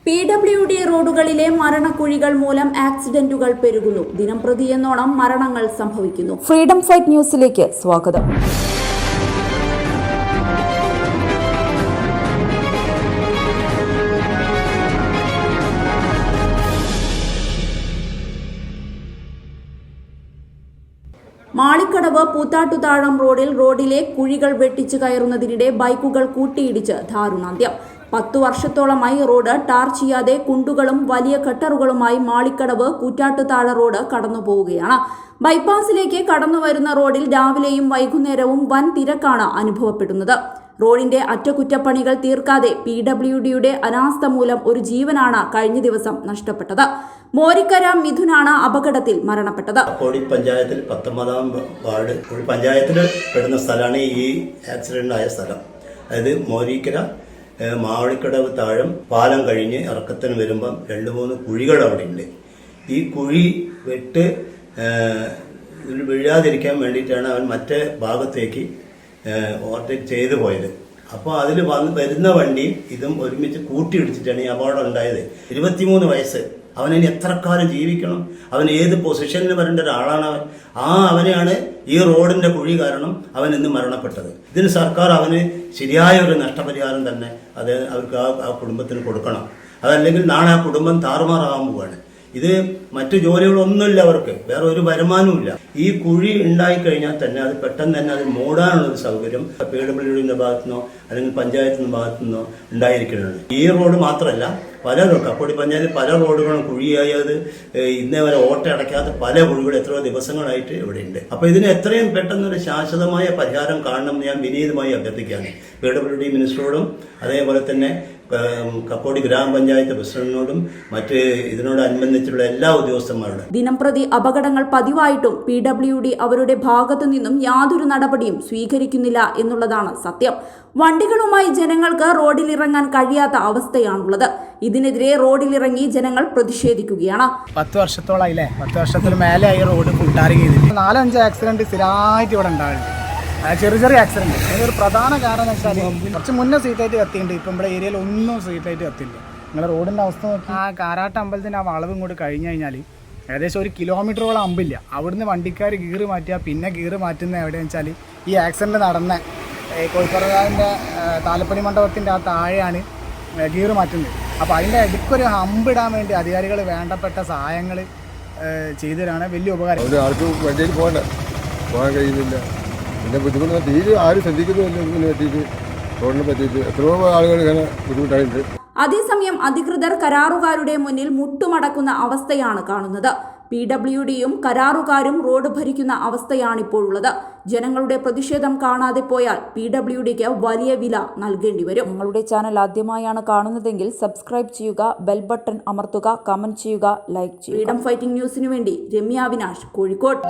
PWD റോഡുകളിലെ മരണക്കുഴികൾ മൂലം ആക്സിഡന്റുകൾ പെരുകുന്നു. ദിനംപ്രതിയെന്നോണം മരണങ്ങൾ സംഭവിക്കുന്നു. ഫ്രീഡം ഫൈറ്റ് ന്യൂസിലേക്ക് സ്വാഗതം. മാളിക്കടവ് പൂത്താട്ടുതാഴം റോഡിലെ കുഴികൾ വെട്ടിച്ചു കയറുന്നതിനിടെ ബൈക്കുകൾ കൂട്ടിയിടിച്ച് ദാരുണാന്ത്യം. 10 വർഷത്തോളമായി റോഡ് ടാർ ചെയ്യാതെ കുണ്ടുകളും വലിയ കട്ടറുകളുമായി മാളിക്കടവ് കൂറ്റാട്ടുതാഴ റോഡ് കടന്നുപോവുകയാണ്. ബൈപ്പാസിലേക്ക് കടന്നുവരുന്ന റോഡിൽ രാവിലെയും വൈകുന്നേരവും വൻ തിരക്കാണ് അനുഭവപ്പെടുന്നത്. റോഡിന്റെ അറ്റകുറ്റപ്പണികൾ തീർക്കാതെ PWDയുടെ അനാസ്ഥ മൂലം ഒരു ജീവനാണ് കഴിഞ്ഞ ദിവസം നഷ്ടപ്പെട്ടത്. മോരിക്കര മിഥുനാണ് അപകടത്തിൽ മരണപ്പെട്ടത്. കോടി പഞ്ചായത്തിൽ 19-ാം വാർഡ് പഞ്ചായത്തിൽ പെടുന്ന സ്ഥലമാണ് ഈ ആക്സിഡന്റ് ആയ സ്ഥലം. അതായത് മോരിക്കര മാളിക്കടവ് താഴം പാലം കഴിഞ്ഞ് ഇറക്കത്തിന് വരുമ്പം 2-3 കുഴികൾ അവിടെ ഉണ്ട്. ഈ കുഴി വെട്ട് വീഴാതിരിക്കാൻ വേണ്ടിയിട്ടാണ് അവൻ മറ്റേ ഭാഗത്തേക്ക് ഓവർടേക്ക് ചെയ്തു പോയത്. അപ്പോൾ അതിൽ വരുന്ന വണ്ടിയും ഇതും ഒരുമിച്ച് കൂട്ടിയിടിച്ചിട്ടാണ് ഈ അപകടം ഉണ്ടായത്. 23 വയസ്സ്. അവനിനി എത്ര കാലം ജീവിക്കണം? അവൻ ഏത് പൊസിഷനിൽ വരേണ്ട ഒരാളാണ് അവൻ. അവനെയാണ് ഈ റോഡിന്റെ കുഴി കാരണം അവൻ ഇന്ന് മരണപ്പെട്ടത്. ഇതിന് സർക്കാർ അവന് ശരിയായ ഒരു നഷ്ടപരിഹാരം തന്നെ അത് അവർക്ക് ആ കുടുംബത്തിന് കൊടുക്കണം. അതല്ലെങ്കിൽ നാളെ ആ കുടുംബം താറുമാറാകാൻ പോവാണ്. ഇത് മറ്റു ജോലികളൊന്നുമില്ല, അവർക്ക് വേറെ ഒരു വരുമാനവും ഇല്ല. ഈ കുഴി ഉണ്ടായിക്കഴിഞ്ഞാൽ തന്നെ അത് പെട്ടെന്ന് തന്നെ അത് മൂടാനുള്ളൊരു സൗകര്യം PWDയുടെ ഭാഗത്തുനിന്നോ അല്ലെങ്കിൽ പഞ്ചായത്തിന്റെ ഭാഗത്തുനിന്നോ ഉണ്ടായിരിക്കുന്നുണ്ട്. ഈ റോഡ് മാത്രമല്ല, പല കക്കോടി പഞ്ചായത്തിൽ പല റോഡുകളും കുഴിയായി അത് ഇന്നേ വരെ ഓട്ട അടയ്ക്കാത്ത പല കുഴികൾ എത്രയോ ദിവസങ്ങളായിട്ട് ഇവിടെ ഉണ്ട്. അപ്പൊ ഇതിന് എത്രയും പെട്ടെന്നൊരു ശാശ്വതമായ പരിഹാരം കാണണമെന്ന് ഞാൻ വിനീതമായി അഭ്യർത്ഥിക്കുകയാണ് PWD മിനിസ്റ്ററോടും അതേപോലെ തന്നെ കക്കോടി ഗ്രാമപഞ്ചായത്ത് പ്രസിഡന്റിനോടും മറ്റ് ഇതിനോടനുബന്ധിച്ചുള്ള എല്ലാ ഉദ്യോഗസ്ഥന്മാരോടും. ദിനംപ്രതി അപകടങ്ങൾ പതിവായിട്ടും PWD അവരുടെ ഭാഗത്തു നിന്നും യാതൊരു നടപടിയും സ്വീകരിക്കുന്നില്ല എന്നുള്ളതാണ് സത്യം. വണ്ടികളുമായി ജനങ്ങൾക്ക് റോഡിലിറങ്ങാൻ കഴിയാത്ത അവസ്ഥയാണുള്ളത്. ഇതിനെതിരെ റോഡിലിറങ്ങി ജനങ്ങൾ പ്രതിഷേധിക്കുകയാണ്. 10 വർഷത്തോളായില്ലേ, 10 വർഷത്തിന് മേലെയായി റോഡ് ഫുൾ ടാറിങ് ചെയ്തിട്ട് 4-5 ആക്സിഡന്റ് സ്ഥിരമായിട്ട് ഇവിടെ ഉണ്ടാകുന്നുണ്ട്. ചെറിയ ആക്സിഡന്റ്. അതിനൊരു പ്രധാന കാരണം എന്ന് വെച്ചാൽ കുറച്ച് മുന്നേ സീറ്റായിട്ട് കത്തിയിട്ടുണ്ട്. ഇപ്പം ഇവിടെ ഏരിയയിൽ ഒന്നും സീറ്റായിട്ട് കത്തില്ല. നിങ്ങൾ റോഡിൻ്റെ അവസ്ഥ നോക്കി ആ കാരാട്ട് അമ്പലത്തിൻ്റെ ആ വളവ് ഇങ്ങോട്ട് കഴിഞ്ഞ് കഴിഞ്ഞാൽ ഏകദേശം 1 കിലോമീറ്ററോളം അമ്പില്ല. അവിടുന്ന് വണ്ടിക്കാർ ഗീറ് മാറ്റുക, പിന്നെ ഗീറ് മാറ്റുന്നത് എവിടെയെന്ന് വെച്ചാൽ ഈ ആക്സിഡൻറ്റ് നടന്ന കോഴിപ്പറകാരൻ്റെ താലപ്പണി മണ്ഡപത്തിൻ്റെ ആ താഴെയാണ് ഗീറ് മാറ്റുന്നത്. അപ്പോൾ അതിൻ്റെ ഇടയ്ക്കൊരു ഹമ്പിടാൻ വേണ്ടി അധികാരികൾ വേണ്ടപ്പെട്ട സഹായങ്ങൾ ചെയ്തു തരാണ് വലിയ ഉപകാരം. ഒരാൾക്ക് വണ്ടിയിൽ പോകാൻ കഴിയുന്നില്ല. പിന്നെ ബുദ്ധിമുട്ട് തീരെ ആരും ശ്രദ്ധിക്കുന്നില്ല. ഇതിനെ പറ്റിയിട്ട് റോഡിനെ പറ്റിയിട്ട് എത്രയോ ആളുകൾ ഇങ്ങനെ ബുദ്ധിമുട്ടായിട്ടുണ്ട്. അതേസമയം അധികൃതർ കരാറുകാരുടെ മുന്നിൽ മുട്ടുമടക്കുന്ന അവസ്ഥയാണ് കാണുന്നത്. PWDയും കരാറുകാരും റോഡ് ഭരിക്കുന്ന അവസ്ഥയാണിപ്പോഴുള്ളത്. ജനങ്ങളുടെ പ്രതിഷേധം കാണാതെ പോയാൽ PWDക്ക് വലിയ വില നൽകേണ്ടി വരും. നിങ്ങളുടെ ചാനൽ ആദ്യമായാണ് കാണുന്നതെങ്കിൽ സബ്സ്ക്രൈബ് ചെയ്യുക, ബെൽ ബട്ടൺ അമർത്തുക, കമന്റ് ചെയ്യുക, ലൈക്ക് ചെയ്യുക. ഫ്രീഡം ഫൈറ്റിംഗ് ന്യൂസിനു വേണ്ടി രമ്യ അവിനാഷ്, കോഴിക്കോട്.